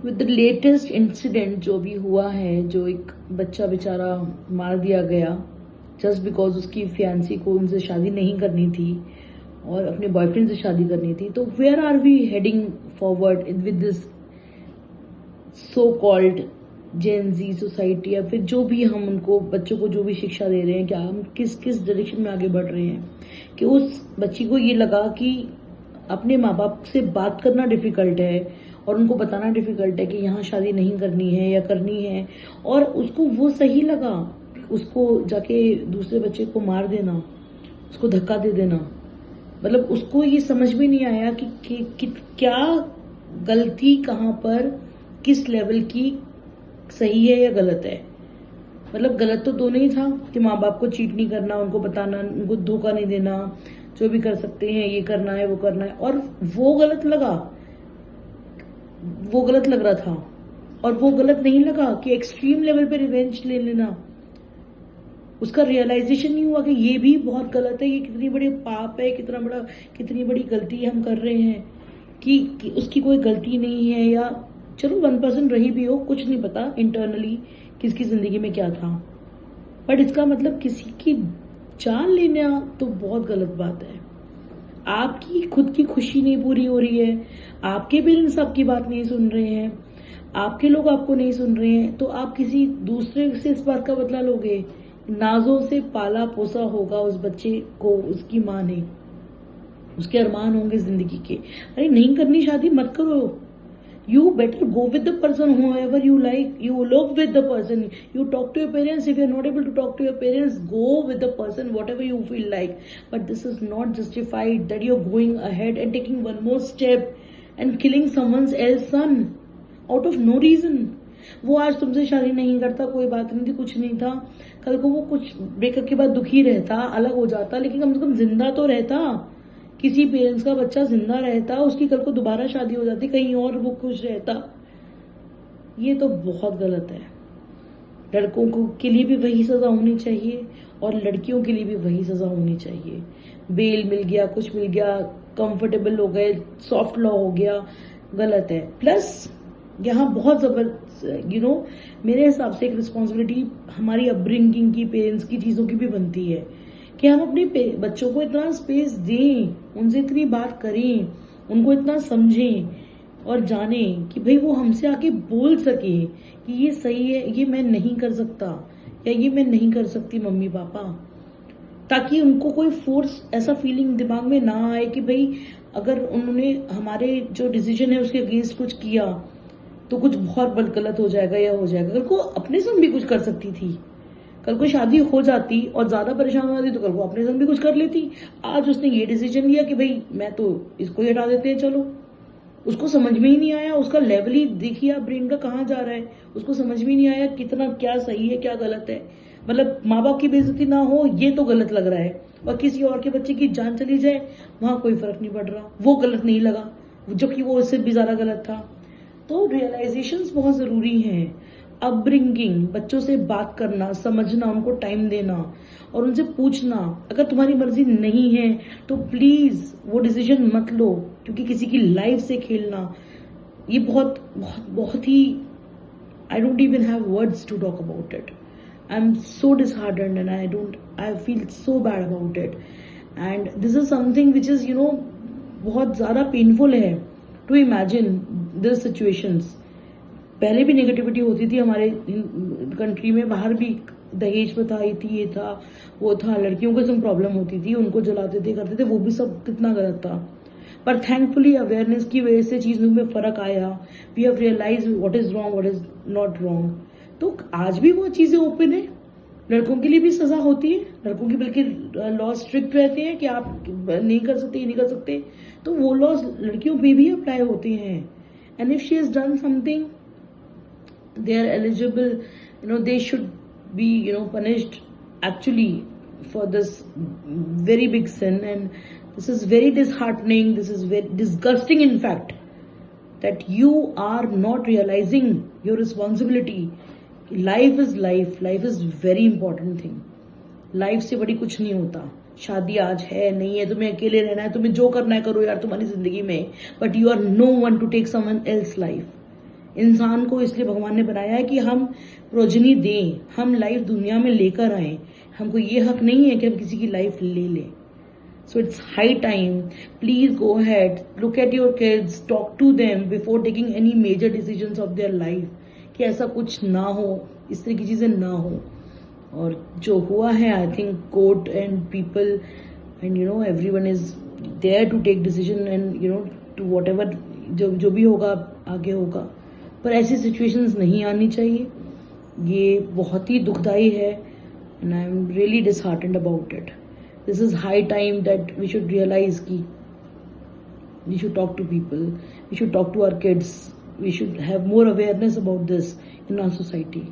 With the latest incident जो भी हुआ है, जो एक बच्चा बेचारा मार दिया गया जस्ट बिकॉज उसकी फियांसी को उनसे शादी नहीं करनी थी और अपने बॉयफ्रेंड से शादी करनी थी, तो where are we heading forward with this so called Gen Z society, या फिर जो भी हम उनको बच्चों को जो भी शिक्षा दे रहे हैं, क्या हम किस किस डायरेक्शन में आगे बढ़ रहे हैं कि उस बच्ची को ये लगा कि अपने माँ बाप से बात करना डिफिकल्ट है और उनको बताना डिफिकल्ट है कि यहाँ शादी नहीं करनी है या करनी है, और उसको वो सही लगा उसको जाके दूसरे बच्चे को मार देना, उसको धक्का दे देना। मतलब उसको ये समझ में नहीं आया कि क्या गलती कहाँ पर किस लेवल की सही है या गलत है। मतलब गलत तो दोनों ही था कि माँ बाप को चीट नहीं करना, उनको बताना, उनको धोखा नहीं देना, जो भी कर सकते हैं ये करना है वो करना है, और वो गलत लगा, वो गलत लग रहा था। और वो गलत नहीं लगा कि एक्सट्रीम लेवल पे रिवेंज ले लेना। उसका रियलाइजेशन नहीं हुआ कि ये भी बहुत गलत है, ये कितनी बड़ी पाप है, कितनी बड़ी गलती हम कर रहे हैं कि उसकी कोई गलती नहीं है, या चलो 1% रही भी हो, कुछ नहीं पता इंटरनली किसकी जिंदगी में क्या था, बट इसका मतलब किसी की जान लेना तो बहुत गलत बात है। आपकी खुद की खुशी नहीं पूरी हो रही है, आपके पेरेंट्स आपकी बात नहीं सुन रहे हैं, आपके लोग आपको नहीं सुन रहे हैं, तो आप किसी दूसरे से इस बात का बदला लोगे। नाजों से पाला पोसा होगा उस बच्चे को उसकी माँ ने, उसके अरमान होंगे जिंदगी के। अरे नहीं करनी शादी मत करो, you better go with the person whoever you like, you live with the person, you talk to your parents. If you're not able to talk to your parents, go with the person whatever you feel like, but this is not justified that you're going ahead and taking one more step and killing someone else's son out of no reason. वो आज तुमसे शादी नहीं करता, कोई बात नहीं थी, कुछ नहीं था, कल को वो कुछ ब्रेकअप के बाद दुखी रहता, अलग हो जाता, लेकिन कम से कम जिंदा तो रहता। किसी पेरेंट्स का बच्चा जिंदा रहता, उसकी कल को दोबारा शादी हो जाती कहीं और, वो खुश रहता। ये तो बहुत गलत है। लड़कों को के लिए भी वही सजा होनी चाहिए और लड़कियों के लिए भी वही सजा होनी चाहिए। बेल मिल गया, कुछ मिल गया, कंफर्टेबल हो गए, सॉफ्ट लॉ हो गया, गलत है। प्लस यहाँ बहुत जबरदस्त मेरे हिसाब से एक रिस्पॉन्सिबिलिटी हमारी अपब्रिंगिंग की, पेरेंट्स की, चीजों की भी बनती है कि हम अपने बच्चों को इतना स्पेस दें, उनसे इतनी बात करें, उनको इतना समझें और जानें कि भाई वो हमसे आके बोल सके कि ये सही है, ये मैं नहीं कर सकता, या ये मैं नहीं कर सकती मम्मी पापा, ताकि उनको कोई फोर्स ऐसा फीलिंग दिमाग में ना आए कि भाई अगर उन्होंने हमारे जो डिसीजन है उसके अगेंस्ट कुछ किया तो कुछ बहुत गलत हो जाएगा या हो जाएगा। कल को अपने संग भी कुछ कर सकती थी, कल को शादी हो जाती और ज्यादा परेशान हो जाती तो कल को अपने संग भी कुछ कर लेती। आज उसने ये डिसीजन लिया कि भाई मैं तो इसको ही हटा देते हैं, चलो। उसको समझ में ही नहीं आया, उसका लेवल ही देखिए आप ब्रेन का कहाँ जा रहा है, उसको समझ में ही नहीं आया कितना क्या सही है क्या गलत है। मतलब माँ बाप की बेइज्जती ना हो ये तो गलत लग रहा है, और किसी और के बच्चे की जान चली जाए वहां कोई फर्क नहीं पड़ रहा, वो गलत नहीं लगा, जो कि वो इससे भी ज्यादा गलत था। तो रियलाइजेशंस बहुत जरूरी हैं। अपब्रिंगिंग, बच्चों से बात करना, समझना, उनको टाइम देना और उनसे पूछना। अगर तुम्हारी मर्जी नहीं है तो प्लीज वो डिसीजन मत लो, क्योंकि किसी की लाइफ से खेलना ये बहुत बहुत बहुत ही, I don't even have words to talk about it. I am so disheartened and I feel so bad about it, and this is something which is बहुत ज्यादा पेनफुल है टू इमेजिन दिस सिचुएशंस। पहले भी negativity होती थी हमारे country में, बाहर भी दहेज प्रथा आई थी, ये था वो था, लड़कियों को इसमें प्रॉब्लम होती थी, उनको जलाते थे करते थे, वो भी सब कितना गलत था। पर थैंकफुली अवेयरनेस की वजह से चीजों में फर्क आया, we have realise what is wrong what is not wrong. तो आज भी वो चीजें ओपन है, लड़कों के लिए भी सजा होती है, लड़कों की बल्कि लॉ स्ट्रिक्ट रहते हैं कि आप नहीं कर सकते, ये नहीं कर सकते, तो वो लॉज लड़कियों पे भी अप्लाई होते हैं। And if she has done something they are eligible, they should be punished actually for this very big sin. And this is very disheartening, this is very disgusting in fact, that you are not realizing your responsibility. Life is life is very important thing, life से बड़ी कुछ नहीं होता। शादी आज है नहीं है, तुम्हें अकेले रहना है, तुम्हें जो करना है करो यार तुम्हारी जिंदगी में, but you are no one to take someone else life. इंसान को इसलिए भगवान ने बनाया है कि हम प्रोजनी दें, हम लाइफ दुनिया में लेकर आए। हमको ये हक नहीं है कि हम किसी की लाइफ ले लें। So it's high time. Please go ahead, look at your kids, talk to them before taking any major decisions of their life. कि ऐसा कुछ ना हो, इस तरह की चीजें ना हो। और जो हुआ है, I think court and people and everyone is there to take decision and to whatever जो भी होगा आगे होगा। पर ऐसी सिचुएशंस नहीं आनी चाहिए। ये बहुत ही दुखदाई है and I am really disheartened about it. This is high time that we should realize कि we should talk to people, we should talk to our kids, we should have more awareness about this in our society.